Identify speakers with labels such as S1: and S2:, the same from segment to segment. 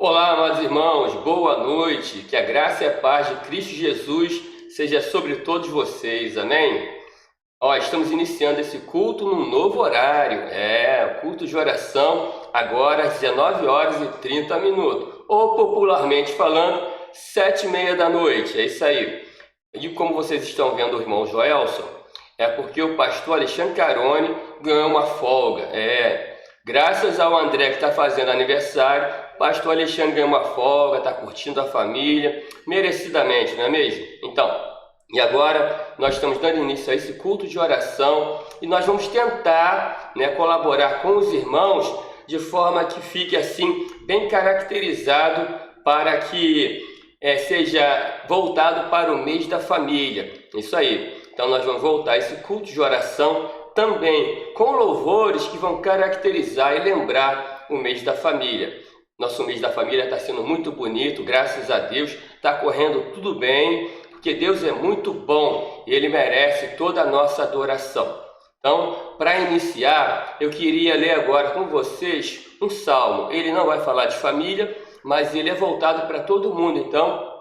S1: Olá, amados irmãos, boa noite, que a graça e a paz de Cristo Jesus seja sobre todos vocês, amém? Estamos iniciando esse culto num novo horário, o culto de oração, agora às 19 horas e 30 minutos, ou popularmente falando, 7h30 da noite, é isso aí. E como vocês estão vendo o irmão Joelson, é porque o pastor Alexandre Carone ganhou uma folga, graças ao André que está fazendo aniversário, pastor Alexandre ganhou uma folga, está curtindo a família, merecidamente, não é mesmo? Então, e agora nós estamos dando início a esse culto de oração e nós vamos tentar colaborar com os irmãos de forma que fique assim bem caracterizado para que seja voltado para o mês da família. Isso aí. Então nós vamos voltar a esse culto de oração também com louvores que vão caracterizar e lembrar o mês da família. Nosso mês da família está sendo muito bonito, graças a Deus, está correndo tudo bem, porque Deus é muito bom e Ele merece toda a nossa adoração. Então, para iniciar, eu queria ler agora com vocês um salmo. Ele não vai falar de família, mas ele é voltado para todo mundo. Então,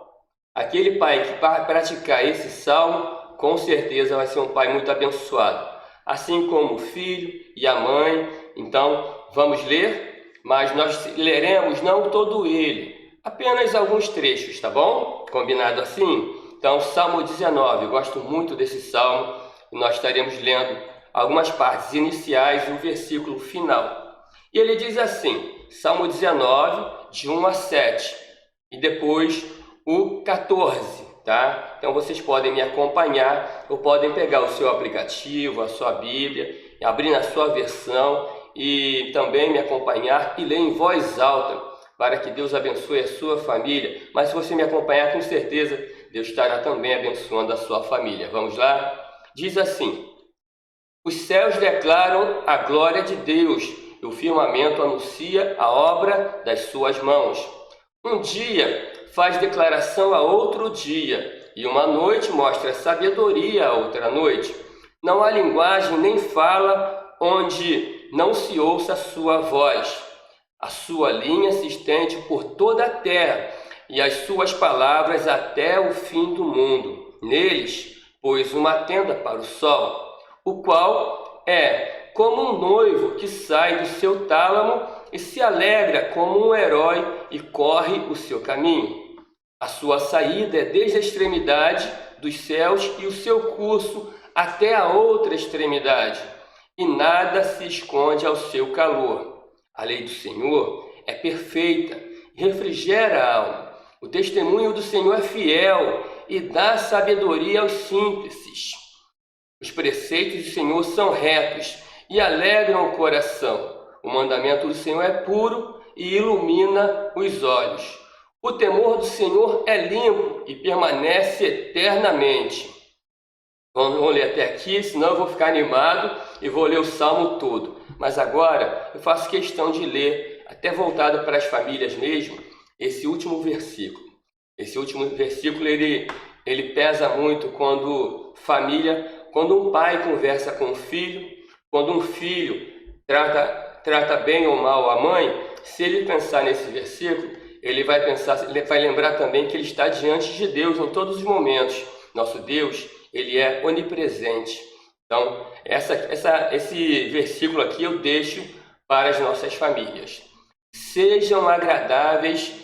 S1: aquele pai que praticar esse salmo, com certeza vai ser um pai muito abençoado. Assim como o filho e a mãe. Então, vamos ler? Mas nós leremos não todo ele, apenas alguns trechos, tá bom? Combinado assim? Então, Salmo 19, eu gosto muito desse salmo, e nós estaremos lendo algumas partes iniciais e o versículo final. E ele diz assim, Salmo 19, de 1 a 7, e depois o 14, tá? Então, vocês podem me acompanhar, ou podem pegar o seu aplicativo, a sua Bíblia, e abrir na sua versão, e também me acompanhar e ler em voz alta, para que Deus abençoe a sua família. Mas se você me acompanhar, com certeza, Deus estará também abençoando a sua família. Vamos lá? Diz assim, os céus declaram a glória de Deus, e o firmamento anuncia a obra das suas mãos. Um dia faz declaração a outro dia, e uma noite mostra sabedoria a outra noite. Não há linguagem nem fala onde não se ouça a sua voz. A sua linha se estende por toda a terra, e as suas palavras até o fim do mundo. Neles pôs uma tenda para o sol, o qual é como um noivo que sai do seu tálamo e se alegra como um herói e corre o seu caminho. A sua saída é desde a extremidade dos céus e o seu curso até a outra extremidade, e nada se esconde ao seu calor. A lei do Senhor é perfeita, refrigera a alma. O testemunho do Senhor é fiel e dá sabedoria aos simples. Os preceitos do Senhor são retos e alegram o coração. O mandamento do Senhor é puro e ilumina os olhos. O temor do Senhor é limpo e permanece eternamente. Vamos ler até aqui, senão eu vou ficar animado e vou ler o salmo todo. Mas agora eu faço questão de ler, até voltado para as famílias mesmo, esse último versículo. Esse último versículo ele pesa muito quando um pai conversa com o filho, quando um filho trata bem ou mal a mãe. Se ele pensar nesse versículo, ele vai lembrar também que ele está diante de Deus em todos os momentos. Nosso Deus, ele é onipresente. Então, esse versículo aqui eu deixo para as nossas famílias. Sejam agradáveis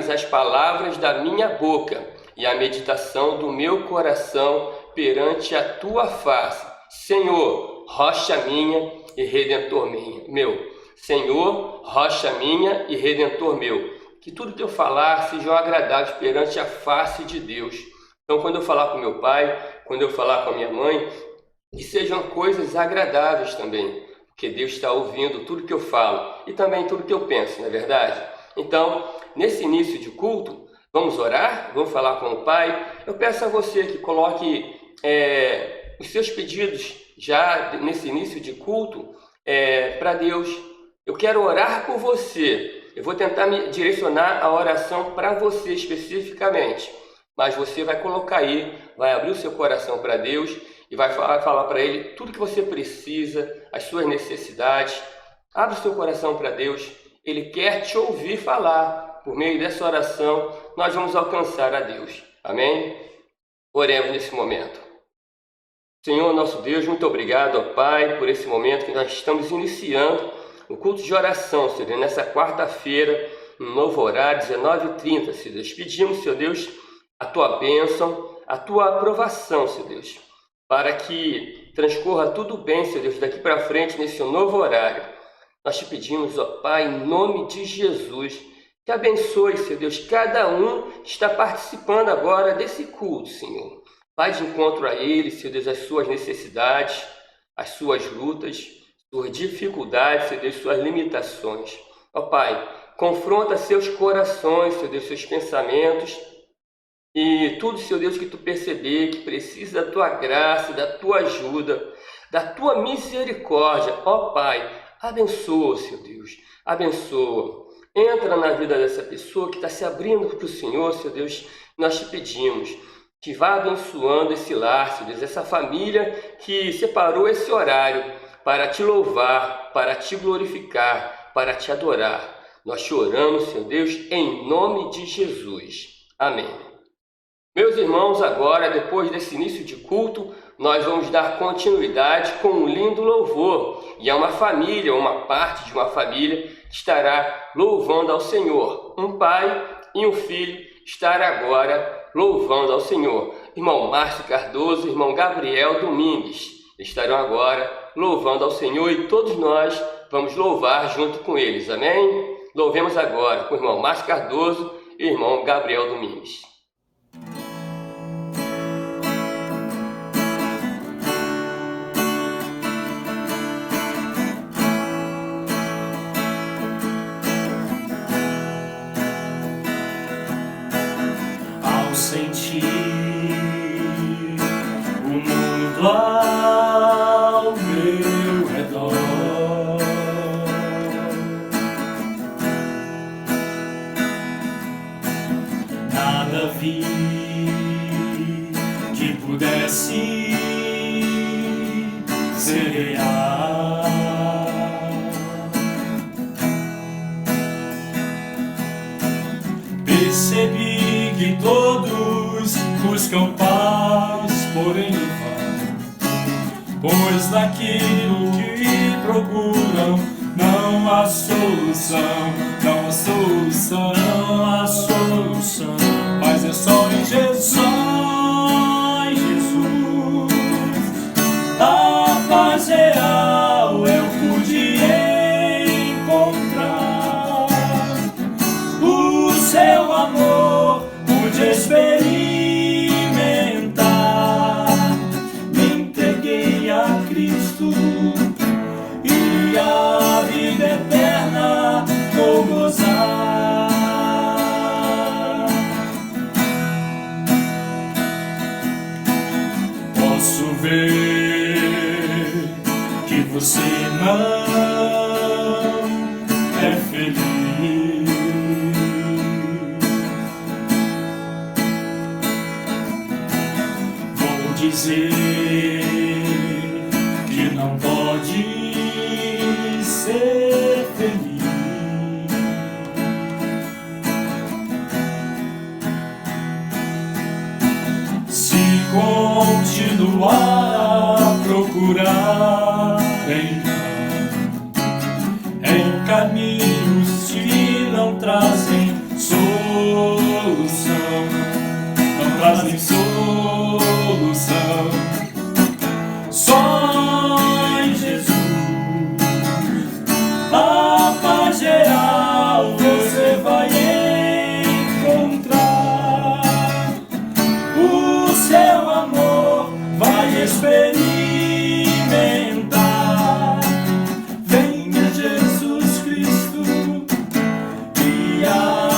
S1: as palavras da minha boca e a meditação do meu coração perante a tua face, Senhor, rocha minha e redentor meu. Senhor, rocha minha e redentor meu. Que tudo que eu falar sejam agradáveis perante a face de Deus. Então, quando eu falar com meu pai, quando eu falar com a minha mãe, que sejam coisas agradáveis também, porque Deus está ouvindo tudo que eu falo e também tudo que eu penso, não é verdade? Então, nesse início de culto, vamos orar, vamos falar com o Pai. Eu peço a você que coloque os seus pedidos já nesse início de culto para Deus. Eu quero orar por você. Eu vou tentar me direcionar a oração para você especificamente, mas você vai colocar aí, vai abrir o seu coração para Deus e vai falar para Ele tudo que você precisa, as suas necessidades. Abre o seu coração para Deus Ele quer te ouvir falar. Por meio dessa oração, nós vamos alcançar a Deus. Amém? Oremos nesse momento. Senhor, nosso Deus, muito obrigado, ó Pai, por esse momento que nós estamos iniciando o culto de oração, Senhor, nessa quarta-feira, no novo horário, 19h30, Senhor Deus. Pedimos, Senhor Deus, a Tua bênção, a Tua aprovação, Senhor Deus, para que transcorra tudo bem, Senhor Deus, daqui para frente, nesse novo horário. Nós te pedimos, ó Pai, em nome de Jesus, que abençoe, Senhor Deus, cada um que está participando agora desse culto, Senhor. Vai de encontro a eles, Senhor Deus, as suas necessidades, as suas lutas, suas dificuldades, Senhor Deus, suas limitações. Ó Pai, confronta seus corações, Senhor Deus, seus pensamentos e tudo, Senhor Deus, que tu perceber que precisa da tua graça, da tua ajuda, da tua misericórdia. Ó Pai, abençoa, Senhor Deus, abençoa. Entra na vida dessa pessoa que está se abrindo para o Senhor, Senhor Deus. Nós te pedimos que vá abençoando esse lar, Senhor Deus, essa família que separou esse horário para te louvar, para te glorificar, para te adorar. Nós te oramos, Senhor Deus, em nome de Jesus. Amém. Meus irmãos, agora, depois desse início de culto, nós vamos dar continuidade com um lindo louvor. E é uma família, uma parte de uma família que estará louvando ao Senhor. Um pai e um filho estarão agora louvando ao Senhor. Irmão Márcio Cardoso, irmão Gabriel Domingues estarão agora louvando ao Senhor e todos nós vamos louvar junto com eles. Amém? Louvemos agora com o irmão Márcio Cardoso e o irmão Gabriel Domingues.
S2: Sentir o mundo ao meu redor, nada vi que pudesse ser real. Percebi que todos buscam paz, porém em vão, pois naquilo que procuram não há solução, não há solução, não há solução, mas é só em Jesus, só em Jesus. A paz real eu pude encontrar, o seu amor pude experimentar. Me entreguei a Cristo e a vida eterna vou gozar. Posso ver que você não é feliz, vou dizer que não pode ser feliz. Se continuar a procurar em caminhos que não trazem solução, não trazem solução, só em Jesus a paz geral você vai encontrar, o seu amor vai experimentar. Venha Jesus Cristo e a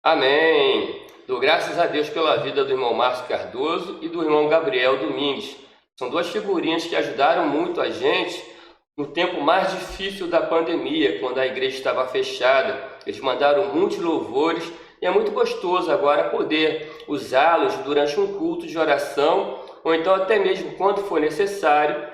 S1: Amém. Dou graças a Deus pela vida do irmão Márcio Cardoso e do irmão Gabriel Domingues. São duas figurinhas que ajudaram muito a gente no tempo mais difícil da pandemia, quando a igreja estava fechada. Eles mandaram muitos louvores e é muito gostoso agora poder usá-los durante um culto de oração, ou então até mesmo quando for necessário,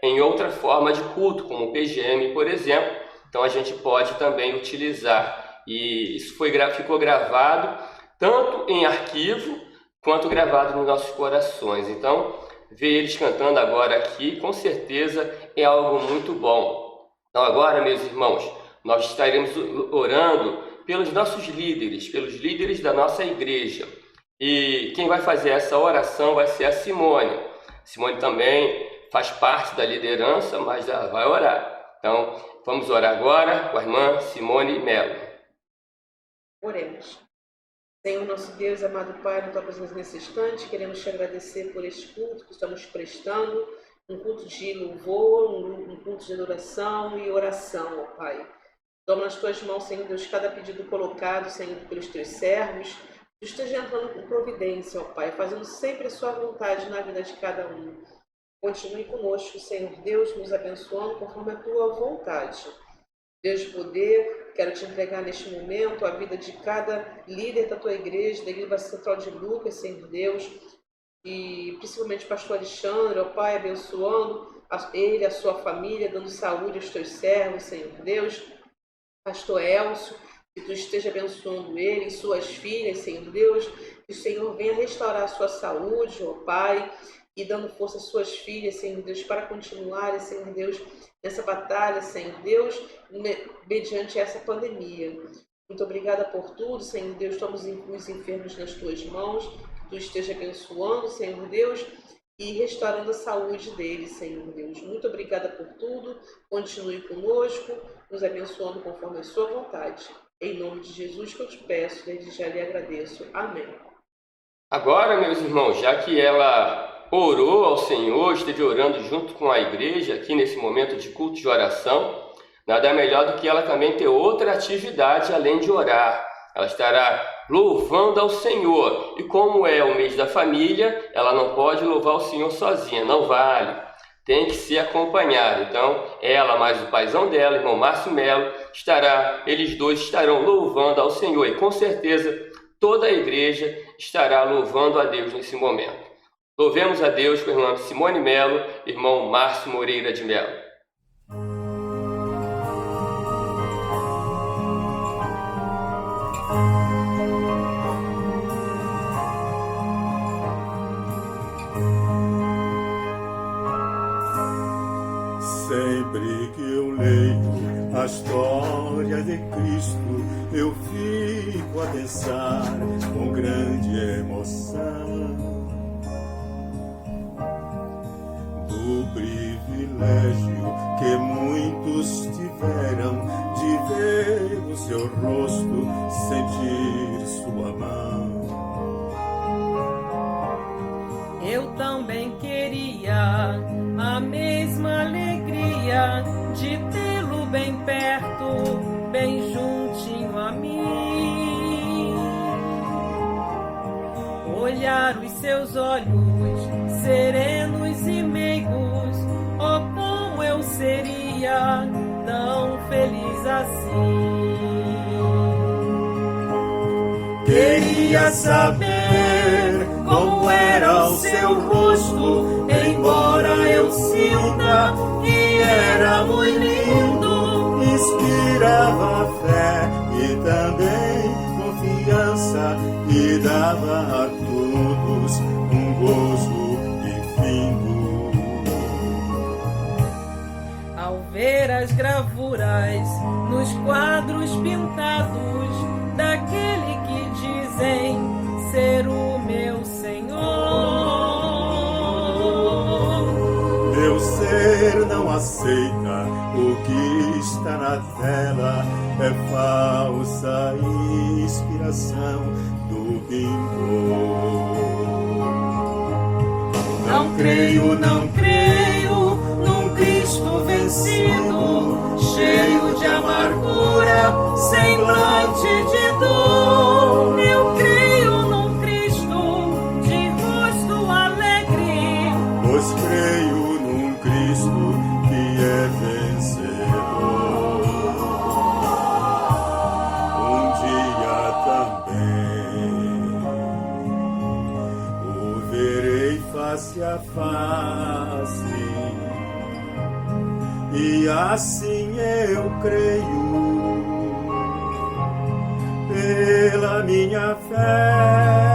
S1: em outra forma de culto, como o PGM, por exemplo. Então a gente pode também utilizar. E isso ficou gravado tanto em arquivo quanto gravado nos nossos corações. Então, ver eles cantando agora aqui, com certeza é algo muito bom. Então agora, meus irmãos, nós estaremos orando pelos nossos líderes, pelos líderes da nossa igreja. E quem vai fazer essa oração vai ser a Simone. Simone também faz parte da liderança, mas ela vai orar. Então, vamos orar agora com a irmã Simone Melo.
S3: Oremos. Senhor, nosso Deus, amado Pai, na tua presença nesse instante, queremos te agradecer por este culto que estamos prestando, um culto de louvor, um culto de adoração e oração, ó Pai. Toma nas tuas mãos, Senhor Deus, cada pedido colocado, Senhor, pelos teus servos, que esteja entrando com providência, ó Pai, fazendo sempre a sua vontade na vida de cada um. Continue conosco, Senhor Deus, nos abençoando conforme a tua vontade. Deus de poder, quero te entregar neste momento a vida de cada líder da tua igreja, da Igreja Central de Lucas, Senhor Deus, e principalmente o pastor Alexandre, ó Pai, abençoando ele, a sua família, dando saúde aos teus servos, Senhor Deus. Pastor Elcio, que tu esteja abençoando ele e suas filhas, Senhor Deus, que o Senhor venha restaurar a sua saúde, ó Pai, e dando força às suas filhas, Senhor Deus, para continuarem, Senhor Deus, nessa batalha, Senhor Deus, mediante essa pandemia. Muito obrigada por tudo, Senhor Deus, estamos os enfermos nas tuas mãos, que tu esteja abençoando, Senhor Deus, e restaurando a saúde deles, Senhor Deus. Muito obrigada por tudo, continue conosco, nos abençoando conforme a sua vontade. Em nome de Jesus que eu te peço, desde já lhe agradeço. Amém.
S1: Agora, meus irmãos, já que ela orou ao Senhor, esteve orando junto com a igreja aqui nesse momento de culto de oração, nada melhor do que ela também ter outra atividade além de orar. Ela estará louvando ao Senhor. E como é o mês da família, ela não pode louvar o Senhor sozinha, não vale. Tem que ser acompanhada. Então, ela mais o paizão dela, irmão Márcio Melo, eles dois estarão louvando ao Senhor. E com certeza, toda a igreja estará louvando a Deus nesse momento. Louvemos a Deus com a irmã Simone Melo, irmão Márcio Moreira de Melo.
S2: Sempre que eu leio a história de Cristo, eu fico a pensar com grande emoção do privilégio que muitos tiveram de ver o seu rosto, sentir sua mão.
S4: Eu também queria a mesma alegria de tê-lo bem perto, bem juntinho a mim. Olhar os seus olhos serenos e meigos, oh, como eu seria tão feliz assim.
S2: Queria saber como era o seu rosto, embora eu sinta que era muito lindo. Inspirava fé e também confiança, e dava a todos um gozo infindo.
S4: Ao ver as gravuras nos quadros pintados daquele que dizem ser o meu Senhor,
S2: meu ser não aceita o que está na tela, é falsa inspiração do pintor. Não creio num Cristo vencido, cheio de amargura, semblante de dor. eu creio, pela minha fé.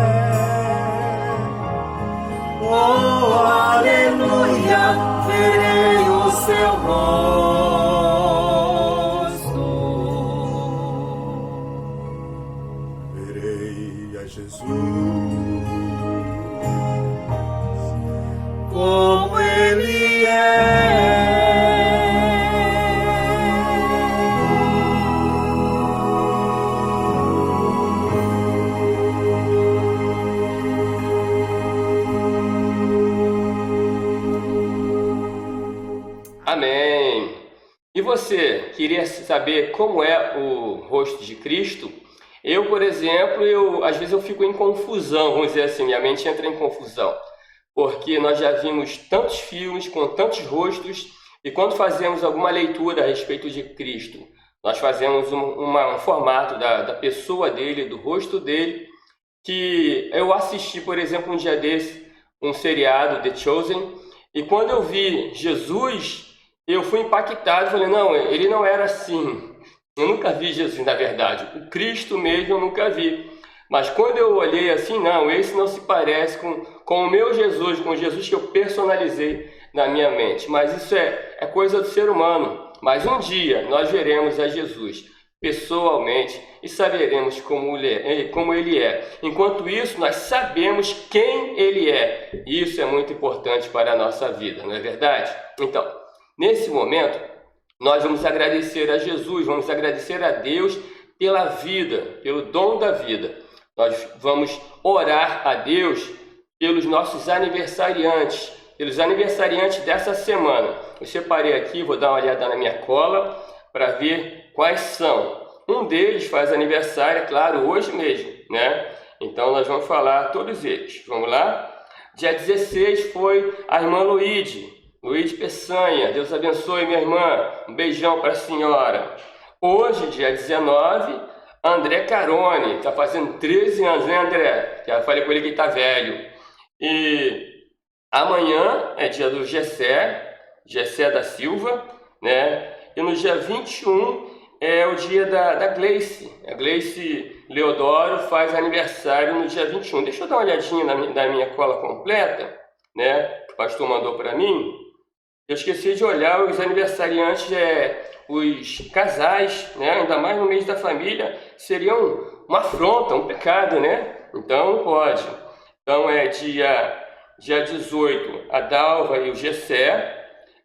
S2: Oh, aleluia, verei o seu rosto, verei a Jesus como Ele é.
S1: Amém. E você, queria saber como é o rosto de Cristo? Eu, por exemplo, às vezes eu fico em confusão, vamos dizer assim, minha mente entra em confusão, porque nós já vimos tantos filmes com tantos rostos, e quando fazemos alguma leitura a respeito de Cristo, nós fazemos um formato da pessoa dele, do rosto dele, que eu assisti, por exemplo, um dia desse, um seriado, The Chosen, e quando eu vi Jesus, eu fui impactado, falei, não, ele não era assim. Eu nunca vi Jesus, na verdade. O Cristo mesmo eu nunca vi. Mas quando eu olhei assim, não, esse não se parece com o meu Jesus, com o Jesus que eu personalizei na minha mente. Mas isso é coisa do ser humano. Mas um dia nós veremos a Jesus pessoalmente e saberemos como ele é. Enquanto isso, nós sabemos quem ele é. E isso é muito importante para a nossa vida, não é verdade? Então, nesse momento, nós vamos agradecer a Jesus, vamos agradecer a Deus pela vida, pelo dom da vida. Nós vamos orar a Deus pelos nossos aniversariantes, dessa semana. Eu separei aqui, vou dar uma olhada na minha cola para ver quais são. Um deles faz aniversário, é claro, hoje mesmo, né? Então nós vamos falar todos eles. Vamos lá? Dia 16 foi a irmã Luíde Peçanha. Deus abençoe, minha irmã. Um beijão para a senhora. Hoje, dia 19, André Carone. Está fazendo 13 anos, né, André? Já falei com ele que ele está velho. E amanhã é dia do Gessé da Silva, né? E no dia 21 é o dia da Gleice. A Gleice Leodoro faz aniversário no dia 21. Deixa eu dar uma olhadinha na minha cola completa, né? Que o pastor mandou para mim. Eu esqueci de olhar os aniversariantes, os casais, né? Ainda mais no mês da família, seriam uma afronta, um pecado, né? Então não pode. Então é dia 18, a Dalva e o Gessé.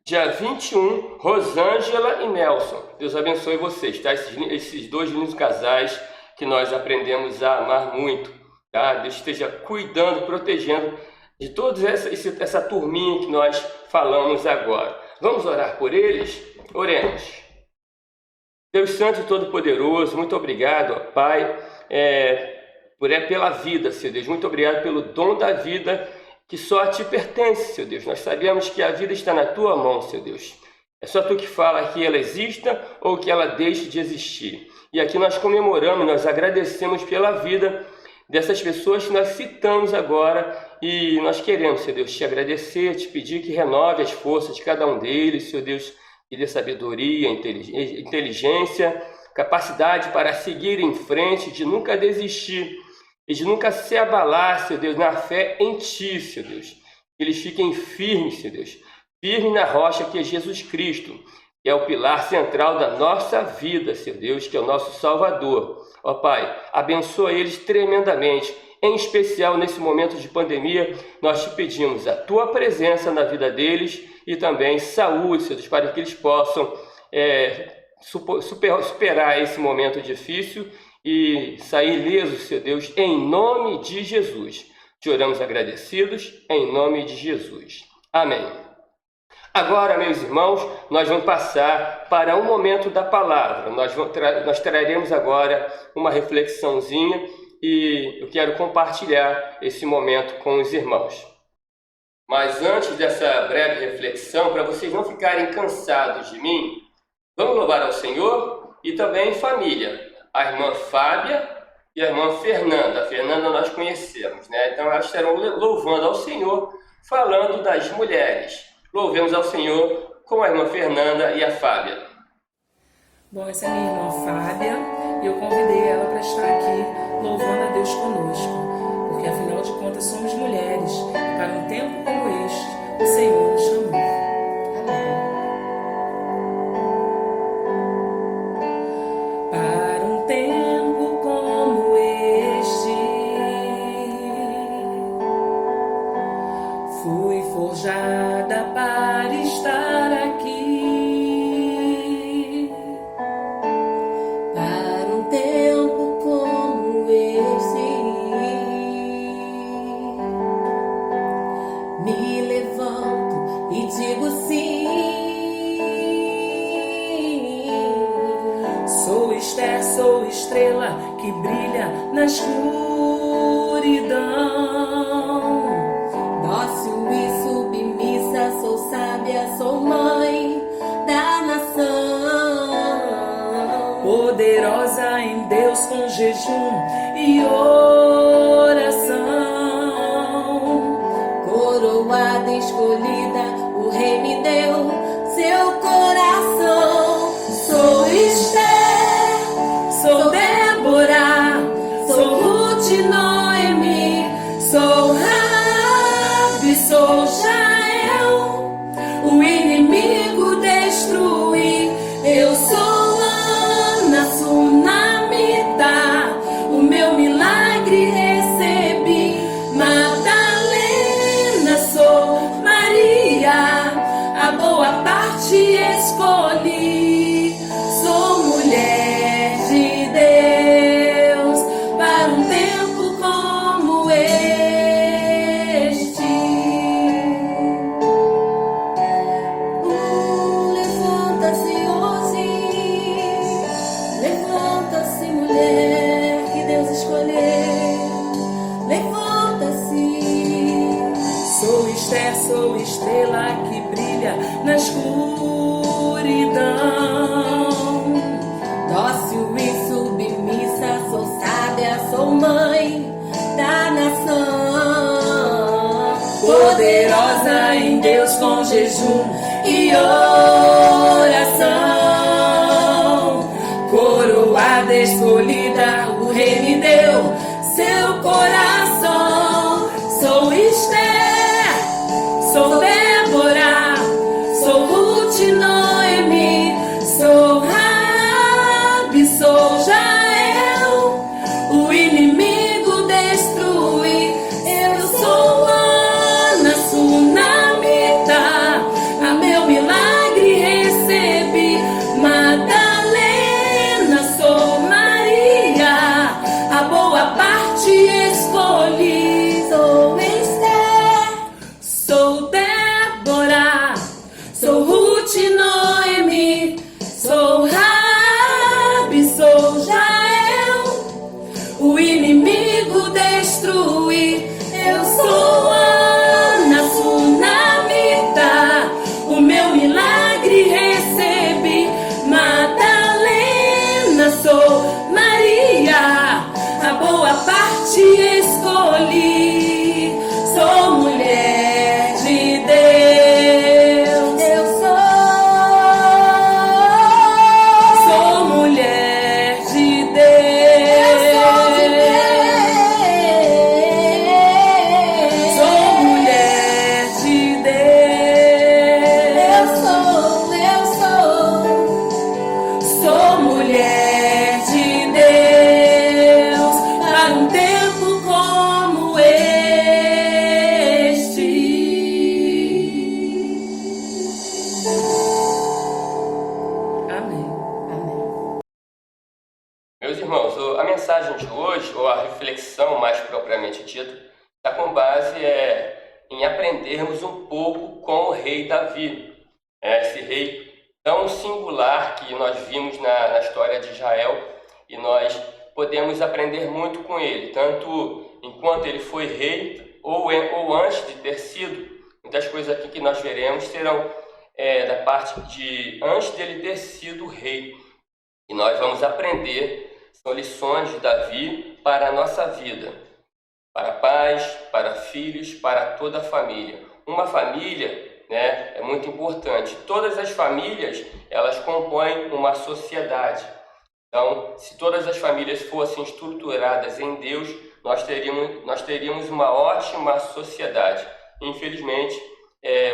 S1: Dia 21, Rosângela e Nelson. Deus abençoe vocês, tá? Esses dois lindos casais que nós aprendemos a amar muito, tá? Deus esteja cuidando, protegendo de toda essa turminha que nós falamos agora. Vamos orar por eles? Oremos. Deus Santo e Todo-Poderoso, muito obrigado, ó Pai, pela vida, Senhor Deus. Muito obrigado pelo dom da vida que só a Ti pertence, Senhor Deus. Nós sabemos que a vida está na Tua mão, Senhor Deus. É só Tu que fala que ela exista ou que ela deixe de existir. E aqui nós comemoramos, nós agradecemos pela vida dessas pessoas que nós citamos agora, e nós queremos, Senhor Deus, Te agradecer, Te pedir que renove as forças de cada um deles, Senhor Deus, que dê sabedoria, inteligência, capacidade para seguir em frente, de nunca desistir e de nunca se abalar, Senhor Deus, na fé em Ti, Senhor Deus. Que eles fiquem firmes, Senhor Deus, firmes na rocha que é Jesus Cristo, que é o pilar central da nossa vida, Senhor Deus, que é o nosso Salvador. Ó Pai, abençoa eles tremendamente, em especial nesse momento de pandemia. Nós Te pedimos a Tua presença na vida deles e também saúde, Senhor Deus, para que eles possam superar esse momento difícil e sair ilesos, Senhor Deus, em nome de Jesus. Te oramos agradecidos, em nome de Jesus. Amém. Agora, meus irmãos, nós vamos passar para um momento da palavra. Nós traremos agora uma reflexãozinha e eu quero compartilhar esse momento com os irmãos. Mas antes dessa breve reflexão, para vocês não ficarem cansados de mim, vamos louvar ao Senhor e também família. A irmã Fábia e a irmã Fernanda. A Fernanda nós conhecemos, né? Então elas estarão louvando ao Senhor, falando das mulheres. Louvemos ao Senhor com a irmã Fernanda e a Fábia.
S4: Bom, essa é minha irmã Fábia e eu convidei ela para estar aqui louvando a Deus conosco, porque afinal de contas somos mulheres e para um tempo como este o Senhor nos chamou. Amém. Para um tempo como este fui forjada para estar aqui.
S5: Me levanto e digo sim.
S4: Sou Esther, sou estrela que brilha na escuridão.
S5: Dócil e submissa, sou sábia, sou mãe da nação.
S4: Poderosa em Deus com jejum e oração.
S5: Coroada, escolhida, o rei me deu seu coração. Sou Esther,
S4: Sou Débora, sou Ruth e Noemi, sou Rabi, sou Jael, o inimigo destruí. Eu sou Ana, Sunamita, o meu milagre recebi. Madalena, sou Maria, a boa parte escolhi. Sou mulher de Deus para um tempo como este.
S5: Levanta-se hoje, levanta-se mulher que Deus escolheu. Levanta-se.
S4: Sou Esther, sou estrela que brilha na escuridão.
S5: Dócil e submissa, sou sábia, sou mãe da nação.
S4: Poderosa em Deus com jejum e oração. Coroada, escolhida, o rei me deu seu coração. Sou Esther, sou Débora, sou Ruth e Noemi, sou Rabi, sou Jael, o inimigo destruí. Eu sou Ana, Sunamita, a meu milagre recebi. Madalena, sou Maria, a boa parte escolhi.
S5: Sou Esther,
S4: Sou Débora, sou Ruth e Noemi, sou Rabi, sou Jael, o inimigo destruí. Eu sou Ana, Sunamita, o meu milagre recebi. Madalena, sou Maria, a boa parte escolhi. Sou mulher de Deus.
S5: eu
S4: Sou mulher de Deus. Sou mulher de Deus. Sou mulher de Deus para um tempo como este. Amém.
S1: Meus irmãos, a mensagem de hoje, ou a reflexão mais propriamente dita, está com base em aprendermos um pouco com o rei Davi. Esse rei tão singular que nós vimos na história de Israel, e nós podemos aprender muito com ele, tanto enquanto ele foi rei ou antes de ter sido. Muitas coisas aqui que nós veremos serão da parte de antes dele ter sido rei. E nós vamos aprender, são lições de Davi para a nossa vida, para pais, para filhos, para toda a família. Uma família, né? É muito importante. Todas as famílias, elas compõem uma sociedade. Então, se todas as famílias fossem estruturadas em Deus, nós teríamos uma ótima sociedade. Infelizmente,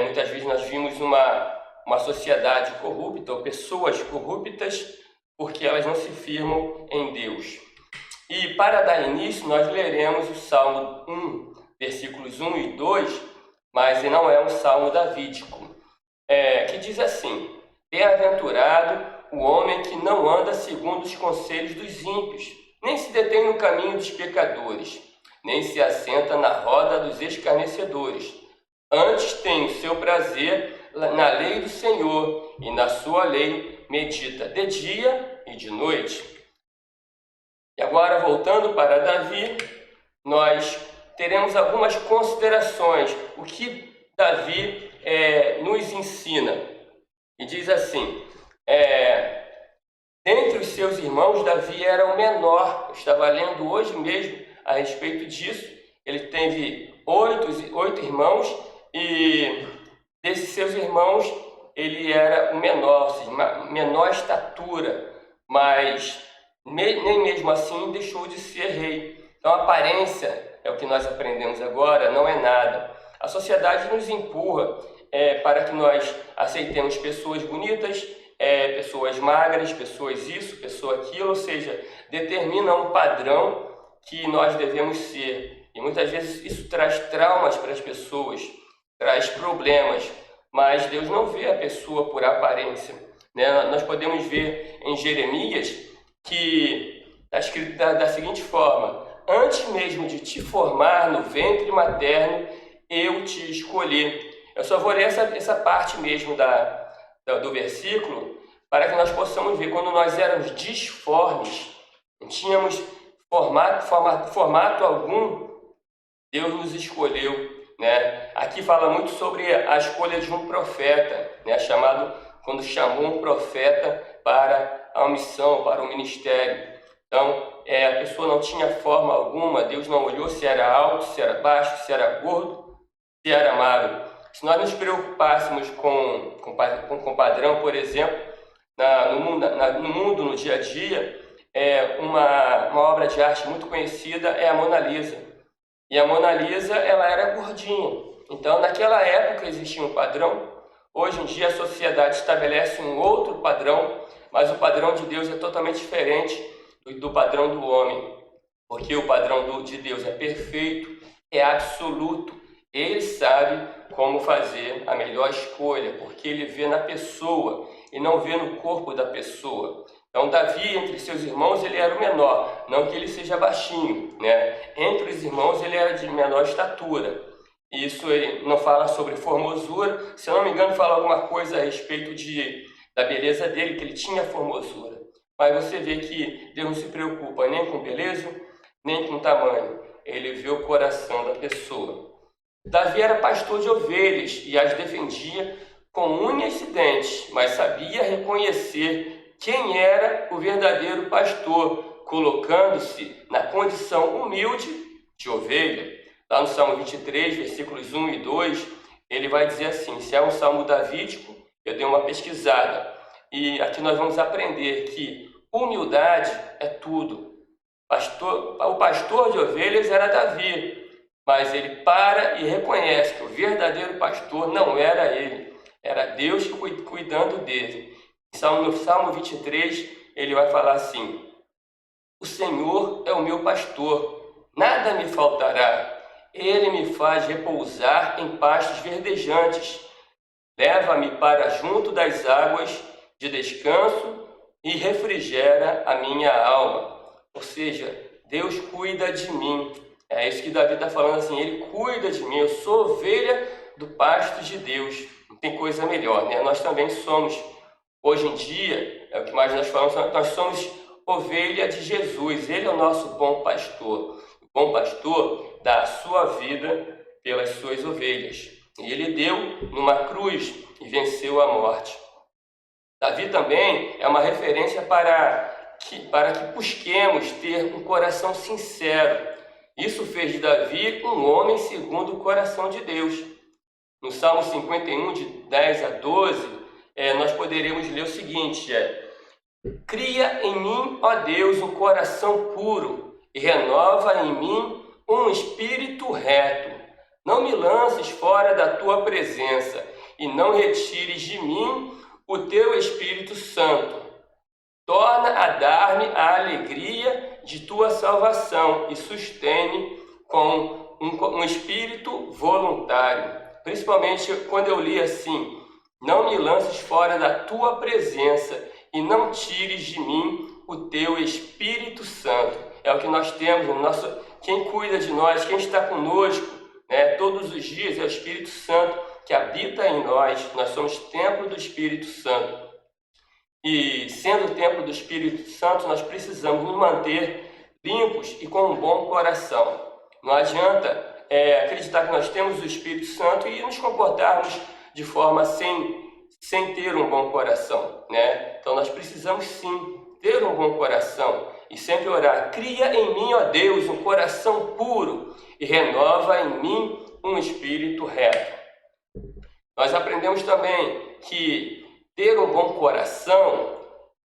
S1: muitas vezes nós vimos uma sociedade corrupta, ou pessoas corruptas, porque elas não se firmam em Deus. E para dar início, nós leremos o Salmo 1, versículos 1 e 2, mas não é um salmo davídico, que diz assim: Bem-aventurado o homem que não anda segundo os conselhos dos ímpios, nem se detém no caminho dos pecadores, nem se assenta na roda dos escarnecedores. Antes tem o seu prazer na lei do Senhor, e na sua lei medita de dia e de noite. E agora, voltando para Davi, nós teremos algumas considerações, o que Davi nos ensina. E diz assim: dentre os seus irmãos, Davi era o menor. Eu estava lendo hoje mesmo a respeito disso. Ele teve oito irmãos, e desses seus irmãos, ele era o menor, ou seja, menor estatura, mas nem mesmo assim deixou de ser rei. Então, a aparência, é o que nós aprendemos agora, não é nada. A sociedade nos empurra para que nós aceitemos pessoas bonitas, pessoas magras, pessoas isso, pessoa aquilo, ou seja, determina um padrão que nós devemos ser. E muitas vezes isso traz traumas para as pessoas, traz problemas, mas Deus não vê a pessoa por aparência, né? Nós podemos ver em Jeremias que está escrito da seguinte forma: antes mesmo de te formar no ventre materno, eu te escolhi. Eu só vou ler essa parte mesmo do versículo, para que nós possamos ver quando nós éramos disformes, não tínhamos formato algum, Deus nos escolheu, né? Aqui fala muito sobre a escolha de um profeta, né? Quando chamou um profeta para a missão, para o ministério. Então, a pessoa não tinha forma alguma, Deus não olhou se era alto, se era baixo, se era gordo, se era magro. Se nós nos preocupássemos com padrão, por exemplo, no mundo, no dia a dia, uma obra de arte muito conhecida é a Mona Lisa. E a Mona Lisa, ela era gordinha. Então, naquela época existia um padrão. Hoje em dia a sociedade estabelece um outro padrão, mas o padrão de Deus é totalmente diferente do padrão do homem. Porque o padrão de Deus é perfeito, é absoluto. Ele sabe como fazer a melhor escolha, porque ele vê na pessoa e não vê no corpo da pessoa. Então, Davi, entre seus irmãos, ele era o menor, não que ele seja baixinho, né? Entre os irmãos, ele era de menor estatura. Isso ele não fala sobre formosura, se eu não me engano, fala alguma coisa a respeito da beleza dele, que ele tinha formosura. Mas você vê que Deus não se preocupa nem com beleza, nem com tamanho. Ele vê o coração da pessoa. Davi era pastor de ovelhas e as defendia com unhas e dentes, mas sabia reconhecer quem era o verdadeiro pastor, colocando-se na condição humilde de ovelha. Lá no Salmo 23, versículos 1 e 2, ele vai dizer assim, se é um salmo davídico, eu dei uma pesquisada, e aqui nós vamos aprender que humildade é tudo. O pastor de ovelhas era Davi, mas ele para e reconhece que o verdadeiro pastor não era ele, era Deus cuidando dele. No Salmo 23, ele vai falar assim: o Senhor é o meu pastor, nada me faltará. Ele me faz repousar em pastos verdejantes, leva-me para junto das águas de descanso e refrigera a minha alma. Ou seja, Deus cuida de mim. É isso que Davi está falando assim, ele cuida de mim, eu sou ovelha do pasto de Deus. Não tem coisa melhor, né? Nós também somos, hoje em dia, é o que mais nós falamos, nós somos ovelha de Jesus, ele é o nosso bom pastor. O bom pastor dá a sua vida pelas suas ovelhas. E ele deu numa cruz e venceu a morte. Davi também é uma referência para que busquemos ter um coração sincero. Isso fez de Davi um homem segundo o coração de Deus. no Salmo 51, de 10 a 12, nós poderemos ler o seguinte: cria em mim, ó Deus, um coração puro e renova em mim um espírito reto. Não me lances fora da tua presença e não retires de mim o teu Espírito Santo. Torna a dar-me a alegria de tua salvação e sustente com um espírito voluntário. Principalmente quando eu li assim: não me lances fora da tua presença e não tires de mim o teu Espírito Santo. É o que nós temos no nosso, quem cuida de nós, quem está conosco, né, todos os dias, é o Espírito Santo que habita em nós. Nós somos templo do Espírito Santo. E sendo o templo do Espírito Santo, nós precisamos nos manter limpos e com um bom coração. Não adianta acreditar que nós temos o Espírito Santo e nos comportarmos de forma sem ter um bom coração, né? Então nós precisamos sim ter um bom coração e sempre orar: cria em mim, ó Deus, um coração puro e renova em mim um espírito reto. Nós aprendemos também que ter um bom coração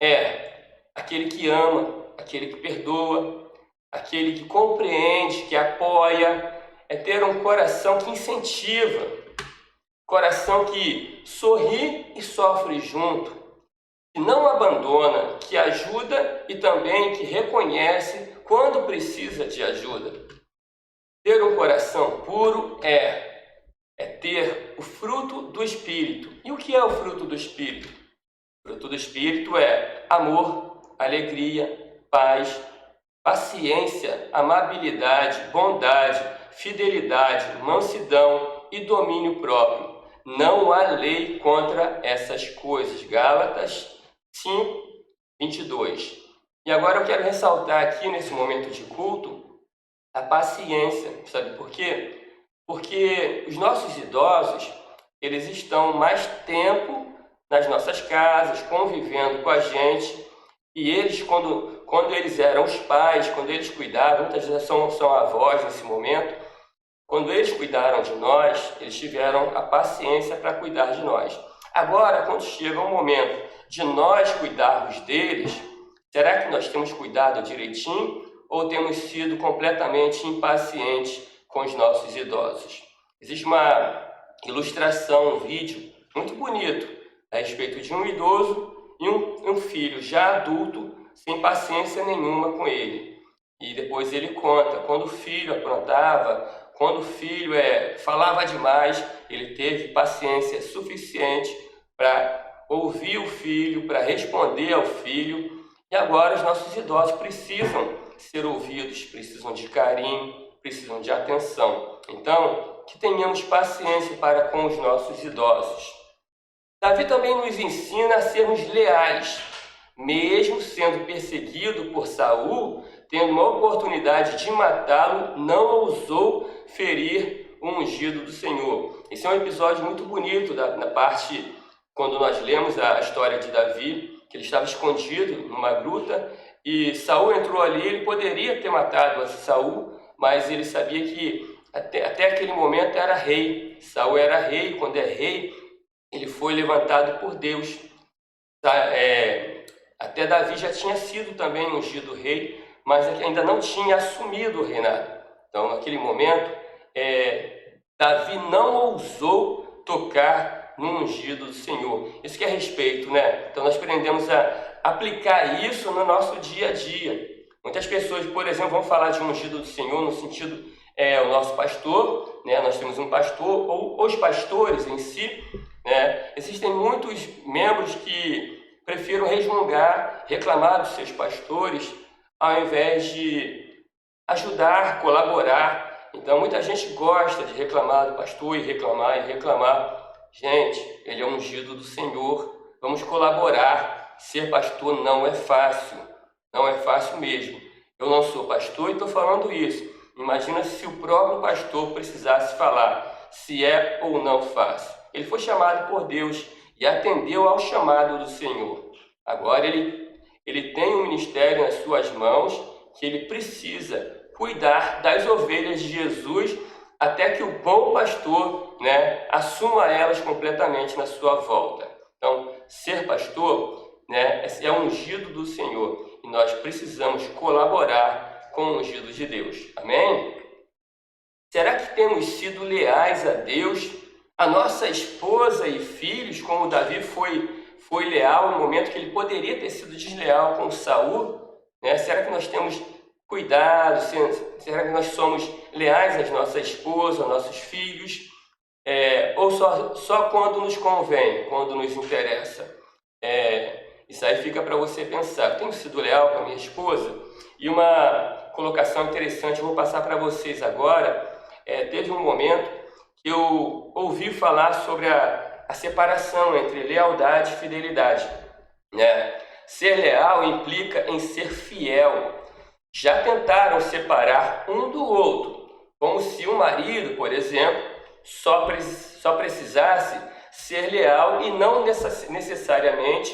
S1: é aquele que ama, aquele que perdoa, aquele que compreende, que apoia. É ter um coração que incentiva, coração que sorri e sofre junto, que não abandona, que ajuda e também que reconhece quando precisa de ajuda. Ter um coração puro é ter o fruto do Espírito. E o que é o fruto do Espírito? O fruto do Espírito é amor, alegria, paz, paciência, amabilidade, bondade, fidelidade, mansidão e domínio próprio. Não há lei contra essas coisas. Gálatas 5, 22. E agora eu quero ressaltar aqui nesse momento de culto a paciência. Sabe por quê? Porque os nossos idosos, eles estão mais tempo nas nossas casas, convivendo com a gente, e eles, quando eles eram os pais, quando eles cuidavam, muitas vezes são avós nesse momento, quando eles cuidaram de nós, eles tiveram a paciência para cuidar de nós. Agora, quando chega o momento de nós cuidarmos deles, será que nós temos cuidado direitinho ou temos sido completamente impacientes com os nossos idosos? Existe uma ilustração, um vídeo muito bonito a respeito de um idoso e um filho já adulto, sem paciência nenhuma com ele. E depois ele conta, quando o filho aprontava, quando o filho falava demais, ele teve paciência suficiente para ouvir o filho, para responder ao filho. E agora os nossos idosos precisam ser ouvidos, precisam de carinho, precisam de atenção. Então, que tenhamos paciência para com os nossos idosos. Davi também nos ensina a sermos leais, mesmo sendo perseguido por Saul, tendo uma oportunidade de matá-lo, não ousou ferir o ungido do Senhor. Esse é um episódio muito bonito na parte quando nós lemos a história de Davi, que ele estava escondido numa gruta e Saul entrou ali. Ele poderia ter matado Saul, mas ele sabia que até aquele momento era rei. Saul era rei. Quando é rei, ele foi levantado por Deus. Até Davi já tinha sido também ungido rei, mas ainda não tinha assumido o reinado. Então, naquele momento, Davi não ousou tocar no ungido do Senhor. Isso que é respeito, né? Então, nós aprendemos a aplicar isso no nosso dia a dia. Muitas pessoas, por exemplo, vão falar de ungido do Senhor no sentido, o nosso pastor, né? Nós temos um pastor, ou os pastores em si, né? Existem muitos membros que prefiram resmungar, reclamar dos seus pastores, ao invés de ajudar, colaborar. Então, muita gente gosta de reclamar do pastor e reclamar. Gente, ele é ungido do Senhor. Vamos colaborar. Ser pastor não é fácil. Não é fácil mesmo. Eu não sou pastor e estou falando isso. Imagina se o próprio pastor precisasse falar se é ou não fácil. Ele foi chamado por Deus e atendeu ao chamado do Senhor. Agora ele tem um ministério nas suas mãos que ele precisa cuidar das ovelhas de Jesus até que o bom pastor, né, assuma elas completamente na sua volta. Então, ser pastor, né, é um ungido do Senhor e nós precisamos colaborar com o ungido de Deus. Amém? Será que temos sido leais a Deus? A nossa esposa e filhos, como Davi foi leal no momento que ele poderia ter sido desleal com Saul, né? Será que nós temos cuidado? Será que nós somos leais às nossas esposas, aos nossos filhos? Ou só quando nos convém, quando nos interessa? Isso aí fica para você pensar. Eu tenho sido leal com a minha esposa? E uma colocação interessante, eu vou passar para vocês agora. Teve um momento que eu ouvi falar sobre a separação entre lealdade e fidelidade, né? Ser leal implica em ser fiel. Já tentaram separar um do outro, como se o marido, por exemplo, só precisasse ser leal e não necessariamente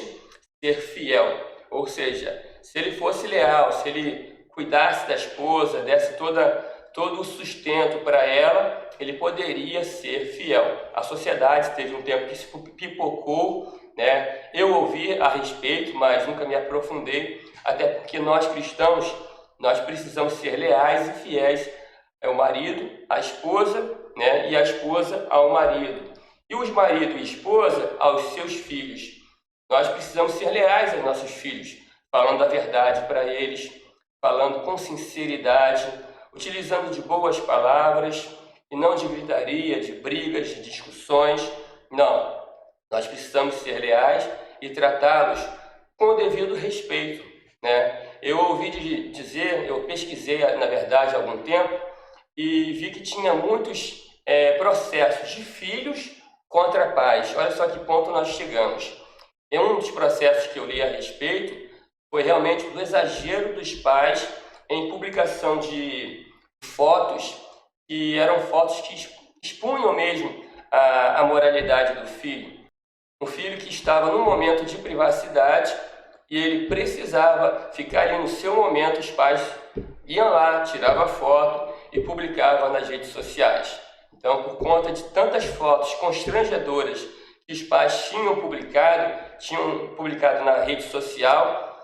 S1: ser fiel. Ou seja, se ele fosse leal, se ele cuidasse da esposa, desse todo o sustento para ela, ele poderia ser fiel. A sociedade teve um tempo que se pipocou, né? Eu ouvi a respeito, mas nunca me aprofundei, até porque nós cristãos, nós precisamos ser leais e fiéis ao marido, à esposa, né? E a esposa ao marido. E os marido e esposa aos seus filhos. Nós precisamos ser leais aos nossos filhos, falando a verdade para eles, falando com sinceridade, utilizando de boas palavras e não de gritaria, de brigas, de discussões. Não, nós precisamos ser leais e tratá-los com o devido respeito, né? Eu ouvi dizer, eu pesquisei, na verdade, há algum tempo e vi que tinha muitos processos de filhos contra pais. Olha só que ponto nós chegamos. E um dos processos que eu li a respeito foi realmente do exagero dos pais em publicação de fotos que eram fotos que expunham mesmo a moralidade do filho. Um filho que estava num momento de privacidade e ele precisava ficar ali no seu momento, os pais iam lá, tiravam foto e publicavam nas redes sociais. Então, por conta de tantas fotos constrangedoras que os pais tinham publicado na rede social,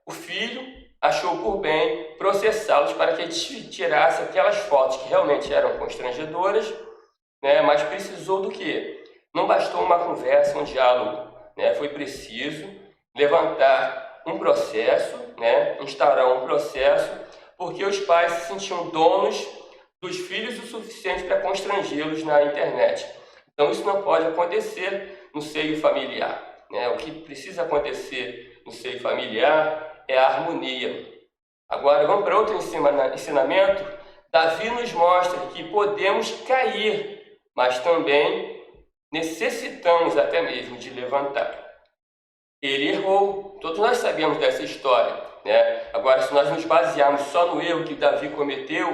S1: o filho achou por bem processá-los para que eles tirassem aquelas fotos que realmente eram constrangedoras, né? Mas precisou do quê? Não bastou uma conversa, um diálogo, né? Foi preciso levantar um processo, né? Instaurar um processo, porque os pais se sentiam donos dos filhos o suficiente para constrangê-los na internet. Então isso não pode acontecer no seio familiar, né? O que precisa acontecer no seio familiar é a harmonia. Agora vamos para outro ensinamento. Davi nos mostra que podemos cair, mas também necessitamos até mesmo de levantar. Ele errou, todos nós sabemos dessa história, né? Agora, se nós nos basearmos só no erro que Davi cometeu,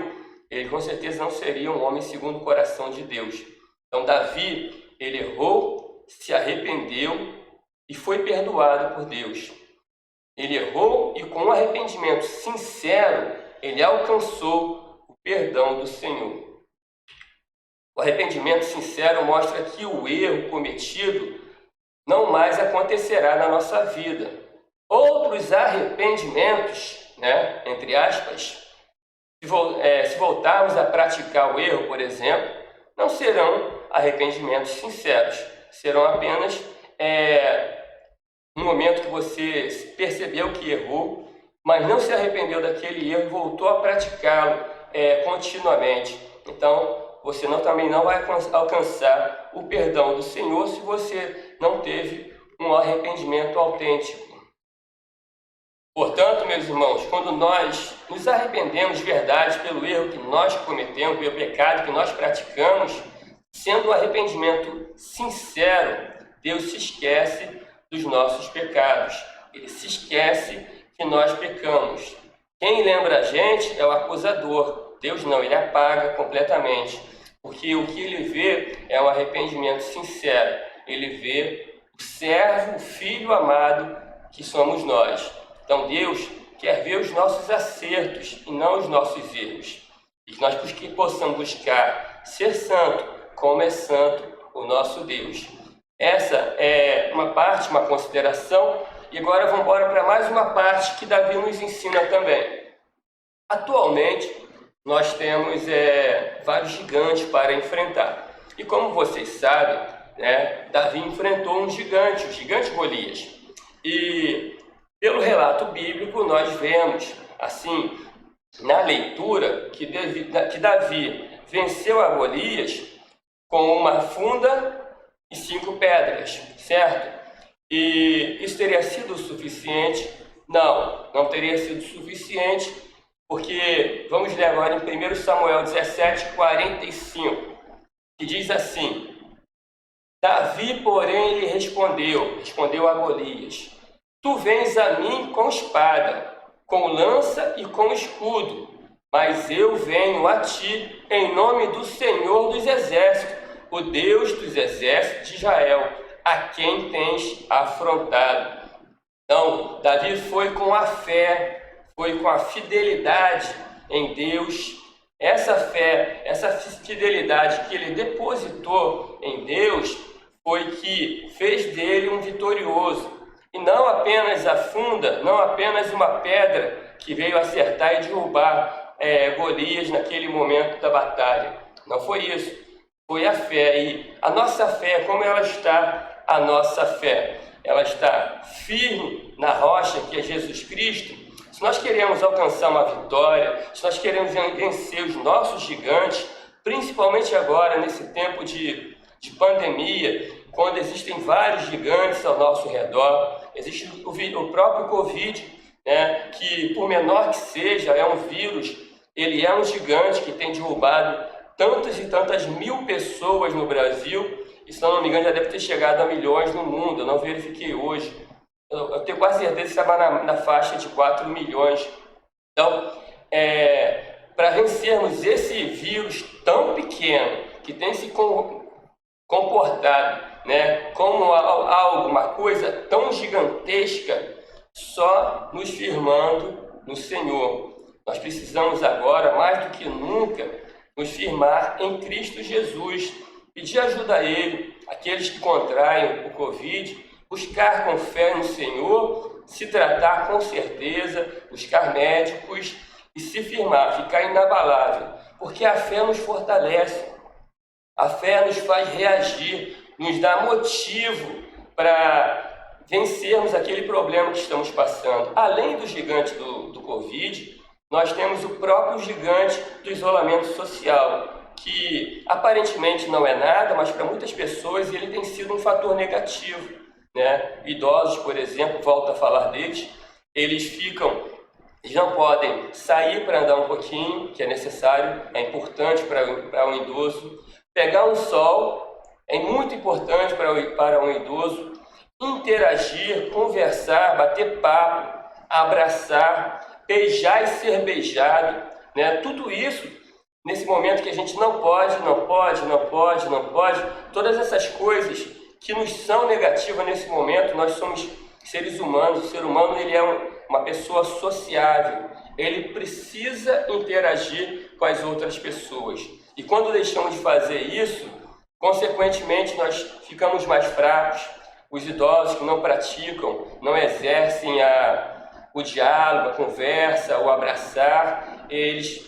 S1: ele com certeza não seria um homem segundo o coração de Deus. Então Davi, ele errou, se arrependeu e foi perdoado por Deus. Ele errou e com um arrependimento sincero, ele alcançou o perdão do Senhor. O arrependimento sincero mostra que o erro cometido não mais acontecerá na nossa vida. Outros arrependimentos, né, entre aspas, se voltarmos a praticar o erro, por exemplo, não serão arrependimentos sinceros, serão apenas um momento que você percebeu que errou, mas não se arrependeu daquele erro e voltou a praticá-lo continuamente. Então, você também não vai alcançar o perdão do Senhor se você não teve um arrependimento autêntico. Portanto, meus irmãos, quando nós nos arrependemos de verdade pelo erro que nós cometemos, pelo pecado que nós praticamos, sendo um arrependimento sincero, Deus se esquece dos nossos pecados. Ele se esquece que nós pecamos. Quem lembra a gente é o acusador. Deus não, ele apaga completamente. Porque o que ele vê é um arrependimento sincero. Ele vê o servo, o filho amado que somos nós. Então Deus quer ver os nossos acertos e não os nossos erros. e que nós possamos buscar ser santo, como é santo o nosso Deus. Essa é uma parte, uma consideração, e agora vamos embora para mais uma parte que Davi nos ensina também. Atualmente, nós temos vários gigantes para enfrentar. E como vocês sabem, Davi enfrentou um gigante, o gigante Golias. E pelo relato bíblico, nós vemos, assim, na leitura, que Davi venceu a Golias com uma funda e 5 pedras, certo? E isso teria sido o suficiente? Não teria sido suficiente, porque vamos ler agora em 1 Samuel 17:45, que diz assim: Davi, porém, lhe respondeu a Golias: Tu vens a mim com espada, com lança e com escudo, mas eu venho a ti em nome do Senhor dos Exércitos, o Deus dos exércitos de Israel, a quem tens afrontado. Então, Davi foi com a fé, foi com a fidelidade em Deus. Essa fé, essa fidelidade que ele depositou em Deus foi que fez dele um vitorioso. E não apenas a funda, não apenas uma pedra que veio acertar e derrubar Golias naquele momento da batalha. Não foi isso. Foi a fé. E a nossa fé, como ela está? A nossa fé, ela está firme na rocha que é Jesus Cristo. Se nós queremos alcançar uma vitória, se nós queremos vencer os nossos gigantes, principalmente agora, nesse tempo de pandemia, quando existem vários gigantes ao nosso redor, existe o próprio Covid, que por menor que seja, é um vírus, ele é um gigante que tem derrubado tantas e tantas mil pessoas no Brasil, e se não me engano já deve ter chegado a milhões no mundo, eu não verifiquei hoje. Eu tenho quase certeza que estava na faixa de 4 milhões. Então, para vencermos esse vírus tão pequeno, que tem se comportado como uma coisa tão gigantesca, só nos firmando no Senhor. Nós precisamos agora, mais do que nunca, nos firmar em Cristo Jesus, pedir ajuda a Ele, aqueles que contraem o Covid, buscar com fé no Senhor, se tratar com certeza, buscar médicos e se firmar, ficar inabalável, porque a fé nos fortalece, a fé nos faz reagir, nos dá motivo para vencermos aquele problema que estamos passando. Além do gigante do Covid, nós temos o próprio gigante do isolamento social, que aparentemente não é nada, mas para muitas pessoas ele tem sido um fator negativo. Idosos, por exemplo, volto a falar deles, eles não podem sair para andar um pouquinho, que é necessário, é importante para um idoso. Pegar um sol é muito importante para um idoso. Interagir, conversar, bater papo, abraçar, beijar e ser beijado, tudo isso, nesse momento que a gente não pode, todas essas coisas que nos são negativas nesse momento, nós somos seres humanos, o ser humano ele é uma pessoa sociável, ele precisa interagir com as outras pessoas. E quando deixamos de fazer isso, consequentemente nós ficamos mais fracos. Os idosos que não praticam, não exercem o diálogo, a conversa, o abraçar, eles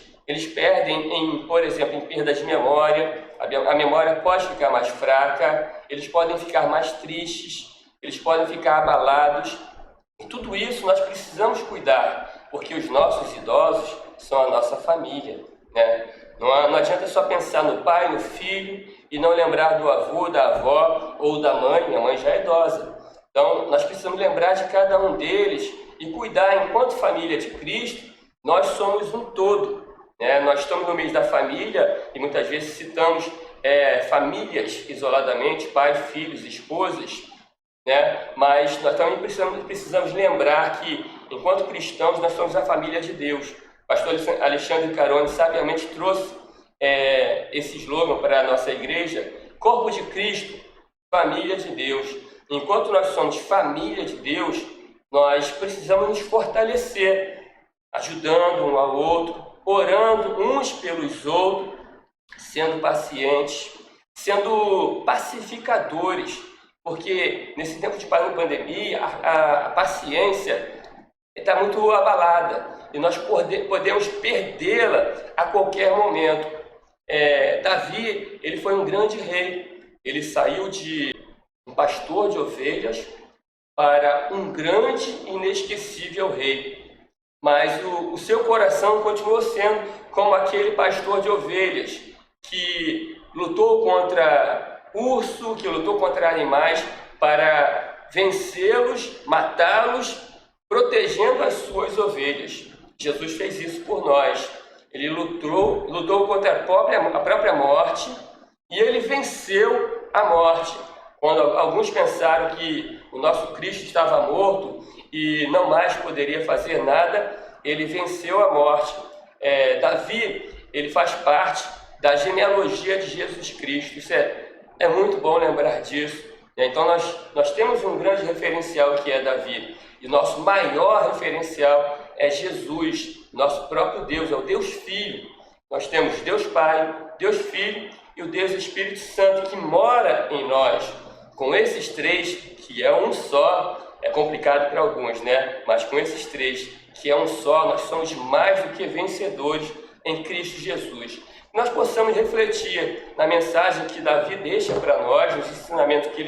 S1: perdem, por exemplo, em perda de memória. A memória pode ficar mais fraca, eles podem ficar mais tristes, eles podem ficar abalados. E tudo isso nós precisamos cuidar, porque os nossos idosos são a nossa família. Não adianta só pensar no pai, no filho, e não lembrar do avô, da avó ou da mãe. Minha mãe já é idosa. Então, nós precisamos lembrar de cada um deles e cuidar. Enquanto família de Cristo, nós somos um todo. Nós estamos no meio da família e muitas vezes citamos famílias isoladamente, pais, filhos, esposas, mas nós também precisamos lembrar que, enquanto cristãos, nós somos a família de Deus. O pastor Alexandre Carone sabiamente trouxe esse slogan para a nossa igreja: Corpo de Cristo, família de Deus. Enquanto nós somos família de Deus, nós precisamos nos fortalecer, ajudando um ao outro, orando uns pelos outros, sendo pacientes, sendo pacificadores, porque nesse tempo de pandemia a paciência está muito abalada e nós podemos perdê-la a qualquer momento. Davi, ele foi um grande rei, ele saiu de um pastor de ovelhas para um grande e inesquecível rei, mas o seu coração continuou sendo como aquele pastor de ovelhas que lutou contra urso, que lutou contra animais para vencê-los, matá-los, protegendo as suas ovelhas. Jesus fez isso por nós. Ele lutou contra a própria morte e ele venceu a morte. Quando alguns pensaram que o nosso Cristo estava morto e não mais poderia fazer nada, ele venceu a morte. Davi, ele faz parte da genealogia de Jesus Cristo. Isso é muito bom lembrar disso. Então nós temos um grande referencial que é Davi. E nosso maior referencial é Jesus, nosso próprio Deus, é o Deus Filho. Nós temos Deus Pai, Deus Filho e o Deus Espírito Santo que mora em nós. Com esses três, que é um só, é complicado para alguns, né? Mas com esses três, que é um só, nós somos mais do que vencedores em Cristo Jesus. Nós possamos refletir na mensagem que Davi deixa para nós, nos ensinamentos que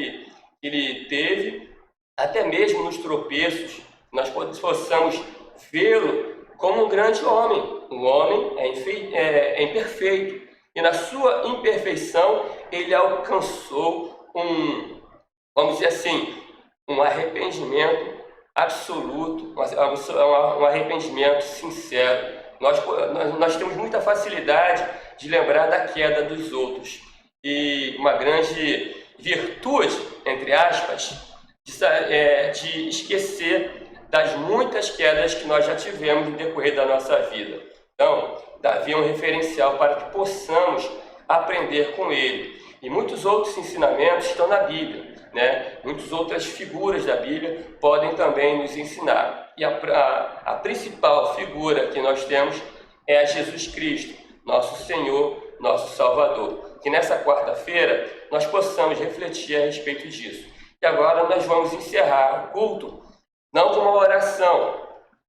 S1: ele teve, até mesmo nos tropeços, nós possamos vê-lo como um grande homem. O homem é imperfeito e na sua imperfeição ele alcançou vamos dizer assim, um arrependimento absoluto, um arrependimento sincero. Nós temos muita facilidade de lembrar da queda dos outros e uma grande virtude, entre aspas, de esquecer das muitas quedas que nós já tivemos no decorrer da nossa vida. Então, Davi é um referencial para que possamos aprender com ele. E muitos outros ensinamentos estão na Bíblia, né? Muitas outras figuras da Bíblia podem também nos ensinar. E a principal figura que nós temos é a Jesus Cristo, nosso Senhor, nosso Salvador. Que nessa quarta-feira nós possamos refletir a respeito disso. E agora nós vamos encerrar o culto, não com uma oração,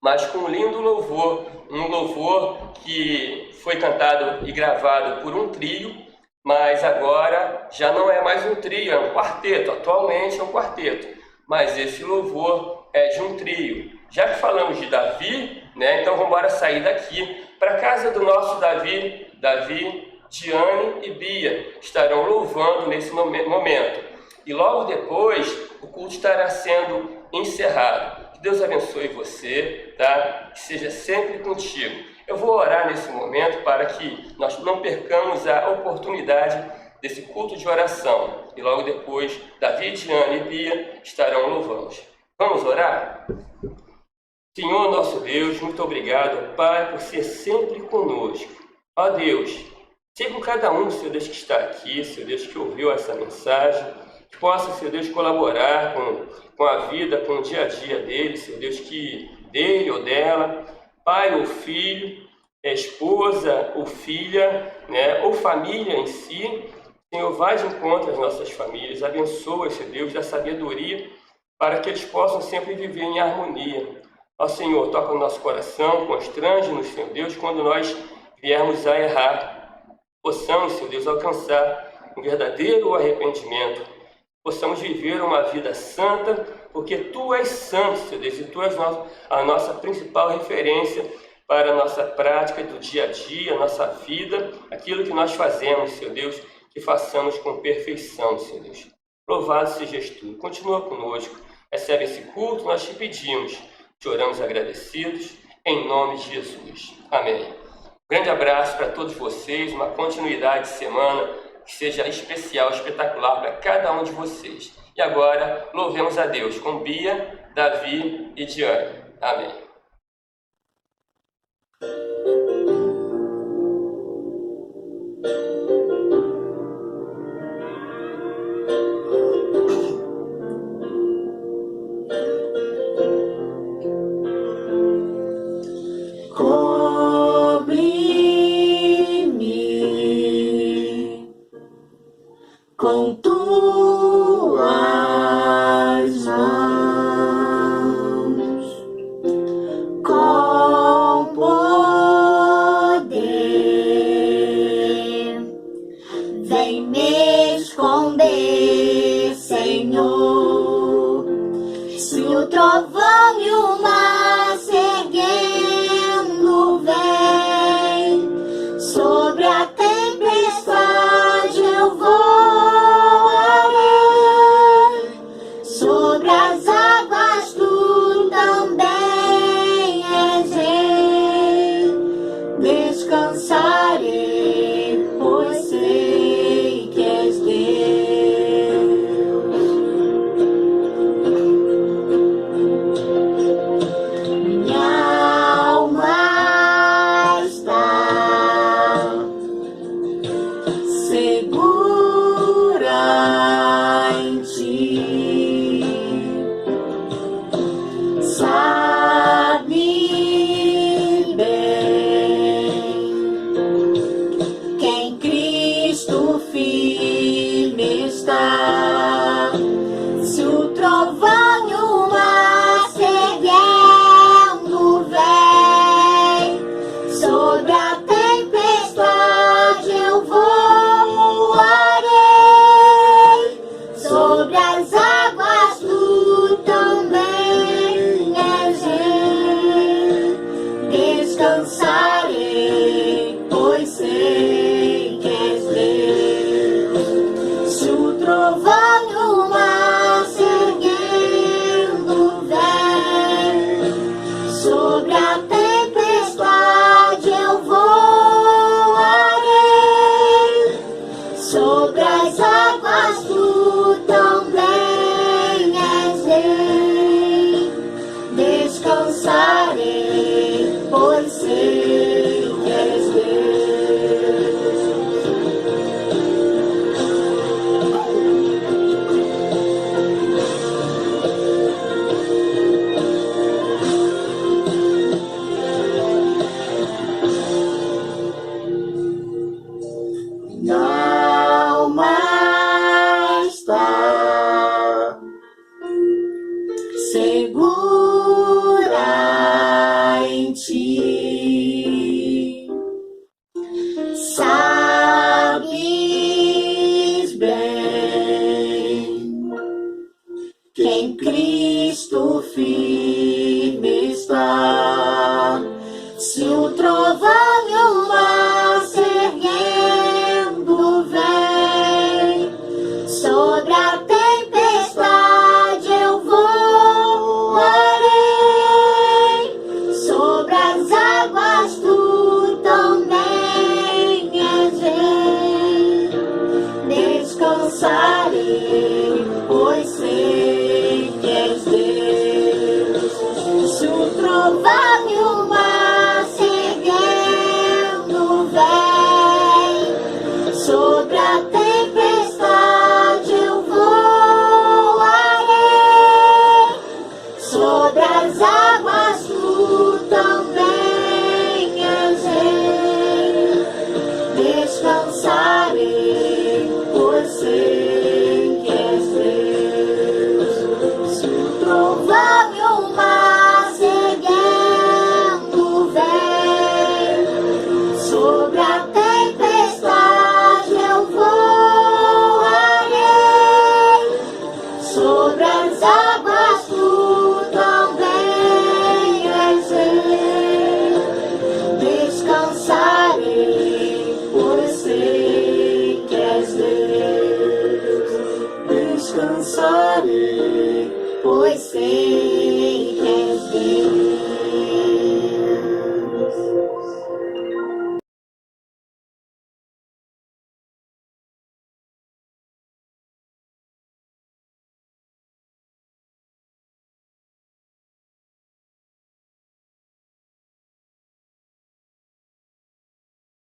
S1: mas com um lindo louvor, um louvor que foi cantado e gravado por um trio, mas agora já não é mais um trio, é um quarteto. Atualmente é um quarteto, mas esse louvor é de um trio. Já que falamos de Davi, né, então vamos embora sair daqui para a casa do nosso Davi, Diane e Bia estarão louvando nesse momento. E logo depois o culto estará sendo encerrado. Que Deus abençoe você, tá? Que seja sempre contigo. Eu vou orar nesse momento para que nós não percamos a oportunidade desse culto de oração. E logo depois, Davi, Diane e Bia estarão louvando. Vamos orar? Senhor nosso Deus, muito obrigado, Pai, por ser sempre conosco. Ó Deus, seja com cada um, Senhor Deus, que está aqui, Senhor Deus, que ouviu essa mensagem, que possa, Senhor Deus, colaborar com a vida, com o dia a dia dele, Senhor Deus, que dele ou dela, pai ou filho, esposa ou filha, né, ou família em si. Senhor, vai de encontro às nossas famílias, abençoa, Senhor Deus, da sabedoria, para que eles possam sempre viver em harmonia. Ó Senhor, toca no nosso coração, constrange-nos, Senhor Deus, quando nós viermos a errar. Possamos, Senhor Deus, alcançar um verdadeiro arrependimento. Possamos viver uma vida santa, porque Tu és santo, Senhor Deus, e Tu és a nossa principal referência para a nossa prática do dia a dia, a nossa vida, aquilo que nós fazemos, Senhor Deus, que façamos com perfeição, Senhor Deus. Louvado sejas Tu. Continua conosco. Recebe esse culto, nós te pedimos. Te oramos agradecidos, em nome de Jesus. Amém. Grande abraço para todos vocês, uma continuidade de semana que seja especial, espetacular para cada um de vocês. E agora, louvemos a Deus com Bia, Davi e Diane. Amém.
S2: Cobre
S5: Sobre a tempestade eu voarei, sobre as águas tu também és rei. Descansarei, pois sei que és Deus. Minha alma está segura em ti. Sabes bem que em Cristo firme está.